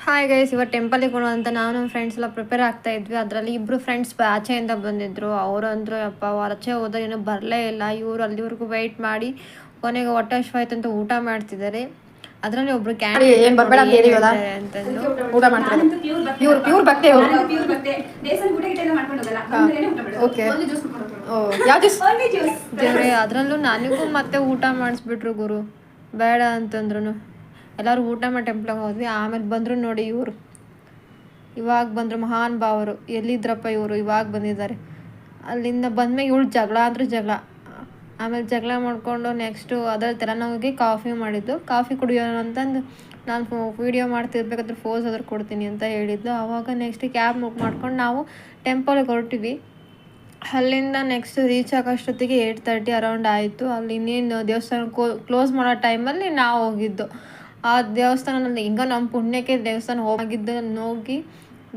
Hi guys, ಇವತ್ತು ಟೆಂಪಲಿಗೆ ಹೋಗೋಣ ಅಂತ ನಾವು ನಮ್ಮ ಫ್ರೆಂಡ್ಸ್ ಎಲ್ಲ ಪ್ರಿಪೇರ್ ಆಗ್ತಾ ಇದ್ವಿ. ಅದರಲ್ಲಿ ಇಬ್ಬರು ಫ್ರೆಂಡ್ಸ್ ಆಚೆಯಿಂದ ಬಂದಿದ್ರು. ಅವರಂದ್ರು ಅಪ್ಪ ಆಚೆ ಹೋದ್ರೆ ಏನೋ ಬರಲೇ ಇಲ್ಲ. ಇವರು ಅಲ್ಲಿವರೆಗೂ ವೆಯ್ಟ್ ಮಾಡಿ ಕೊನೆಗೆ ಹೊಟ್ಟೆ ಹಸಿವಾಯ್ತು ಅಂತ ಊಟ ಮಾಡ್ತಿದ್ದಾರೆ. ಅದರಲ್ಲಿ ಒಬ್ರು ಏನ್ ಬರ್ಬೇಡ ಅಂತ ಹೇಳಿವಲ್ಲ ಅಂತಂದು ಊಟ ಮಾಡ್ತಾರೆ. ಇವ್ರು ಪ್ಯೂರ್ ಭಕ್ತಿ ಇವರು. ಓಕೆ, ಯಾವ ದೇವ್ರೆ, ಅದರಲ್ಲೂ ನನಗೂ ಮತ್ತೆ ಊಟ ಮಾಡಿಸ್ಬಿಟ್ರು ಗುರು. ಬೇಡ ಅಂತಂದ್ರು. ಎಲ್ಲರೂ ಊಟ ಮಾಡಿ ಟೆಂಪ್ಲಿಗೆ ಹೋದ್ವಿ. ಆಮೇಲೆ ಬಂದರು ನೋಡಿ ಇವರು. ಇವಾಗ ಬಂದರು ಮಹಾನ್ ಭಾವರು. ಎಲ್ಲಿದ್ರಪ್ಪ ಇವರು, ಇವಾಗ ಬಂದಿದ್ದಾರೆ. ಅಲ್ಲಿಂದ ಬಂದ್ಮೇಲೆ ಇವಳು ಜಗಳ ಅಂದ್ರೆ ಜಗಳ. ಆಮೇಲೆ ಜಗಳ ಮಾಡಿಕೊಂಡು ನೆಕ್ಸ್ಟು ಅದರ ತಲೆನೋವಿಗೆ ಕಾಫಿ ಮಾಡಿದ್ದು. ಕಾಫಿ ಕುಡಿಯೋಣ ಅಂತಂದು ನಾನು ವೀಡಿಯೋ ಮಾಡ್ತಿರ್ಬೇಕಾದ್ರೆ ಫೋಸ್ ಅದ್ರ ಕೊಡ್ತೀನಿ ಅಂತ ಹೇಳಿದ್ದು. ಆವಾಗ ನೆಕ್ಸ್ಟ್ ಕ್ಯಾಬ್ ಬುಕ್ ಮಾಡ್ಕೊಂಡು ನಾವು ಟೆಂಪಲ್ಗೆ ಹೊರಟಿವಿ. ಅಲ್ಲಿಂದ ನೆಕ್ಸ್ಟ್ ರೀಚ್ ಆಗೋಷ್ಟೊತ್ತಿಗೆ 8:30 ಅರೌಂಡ್ ಆಯಿತು. ಅಲ್ಲಿ ಇನ್ನೇನು ದೇವಸ್ಥಾನ ಕ್ಲೋಸ್ ಮಾಡೋ ಟೈಮಲ್ಲಿ ನಾವು ಹೋಗಿದ್ದು. ಆ ದೇವಸ್ಥಾನದಲ್ಲಿ ಹಿಂಗೆ ನಮ್ಮ ಪುಣ್ಯಕ್ಕೆ ದೇವಸ್ಥಾನ ಹೋಗಿದ್ದು. ಹೋಗಿ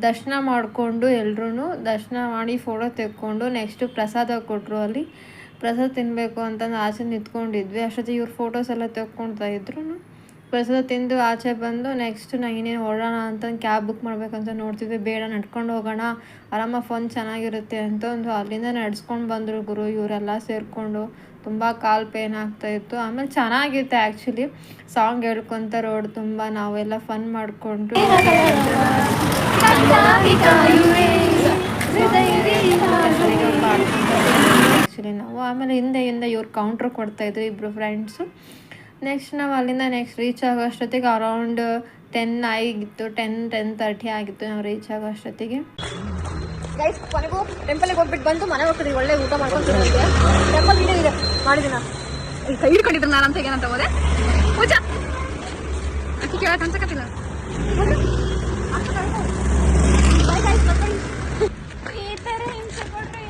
ದರ್ಶನ ಮಾಡಿಕೊಂಡು ಎಲ್ಲರೂ ದರ್ಶನ ಮಾಡಿ ಫೋಟೋ ತೆಕ್ಕೊಂಡು ನೆಕ್ಸ್ಟು ಪ್ರಸಾದ ಕೊಟ್ಟರು. ಅಲ್ಲಿ ಪ್ರಸಾದ ತಿನ್ನಬೇಕು ಅಂತಂದು ಆಚೆ ನಿಂತ್ಕೊಂಡಿದ್ವಿ. ಅಷ್ಟೊತ್ತಿಗೆ ಇವ್ರು ಫೋಟೋಸ್ ಎಲ್ಲ ತೆಕ್ಕೊಳ್ತಾ ಇದ್ರು. ಪ್ರಸಾದ ತಿಂದು ಆಚೆ ಬಂದು ನೆಕ್ಸ್ಟ್ ನಾವು ಇನ್ನೇನು ಹೊರಡೋಣ ಅಂತ ಕ್ಯಾಬ್ ಬುಕ್ ಮಾಡ್ಬೇಕಂತ ನೋಡ್ತಿದ್ವಿ. ಬೇಡ, ನಡ್ಕೊಂಡು ಹೋಗೋಣ, ಆರಾಮಾಗಿ ಫೋನ್ ಚೆನ್ನಾಗಿರುತ್ತೆ ಅಂತ ಅಲ್ಲಿಂದ ನಡ್ಸ್ಕೊಂಡು ಬಂದರು ಗುರು. ಇವರೆಲ್ಲ ಸೇರಿಕೊಂಡು ತುಂಬ ಕಾಲು ಪೇನ್ ಆಗ್ತಾಯಿತ್ತು. ಆಮೇಲೆ ಚೆನ್ನಾಗಿತ್ತು ಆ್ಯಕ್ಚುಲಿ. ಸಾಂಗ್ ಹೇಳ್ಕೊತ ರೋಡ್ ತುಂಬ ನಾವೆಲ್ಲ ಫನ್ ಮಾಡಿಕೊಂಡು ಆ್ಯಕ್ಚುಲಿ ನಾವು. ಆಮೇಲೆ ಹಿಂದೆ ಇವ್ರು ಕೌಂಟ್ರ್ ಕೊಡ್ತಾಯಿದ್ರು ಇಬ್ಬರು ಫ್ರೆಂಡ್ಸು. ನೆಕ್ಸ್ಟ್ ನಾವು ಅಲ್ಲಿಂದ ನೆಕ್ಸ್ಟ್ ರೀಚ್ ಆಗೋ ಅಷ್ಟೊತ್ತಿಗೆ ಅರೌಂಡ್ 10 ಆಗಿತ್ತು. 10:30 ಆಗಿತ್ತು ನಾವು ರೀಚ್ ಆಗೋ ಅಷ್ಟೊತ್ತಿಗೆ. ಗೈಸ್, ಕೊನೆಗೂ ಟೆಂಪಲ್ಗೆ ಹೋಗ್ಬಿಟ್ಟು ಬಂದು ಮನೆ ಹೋಗ್ತಿದ್ದೀವಿ. ಒಳ್ಳೆ ಊಟ ಮಾಡ್ಕೊಂಡು ಟೆಂಪಲ್ ವಿಡಿಯೋ ಇದೆ ಮಾಡಿದ್ದೀನ. ಈ ಕೈ ಹಿಡ್ಕೊಂಡಿದ್ರು ನಾನು ಅಂತ ಏನಂತ ಹೋದೆ ಪೂಜಾ ಅಕ್ಕಿ ಕೇಳಕ್ಕೆ ಅನ್ಸಕತ್ತಿಲ್ಲ. ಈ ಥರ ಹಿಂಸೆ ಕೊಡ್ರಿ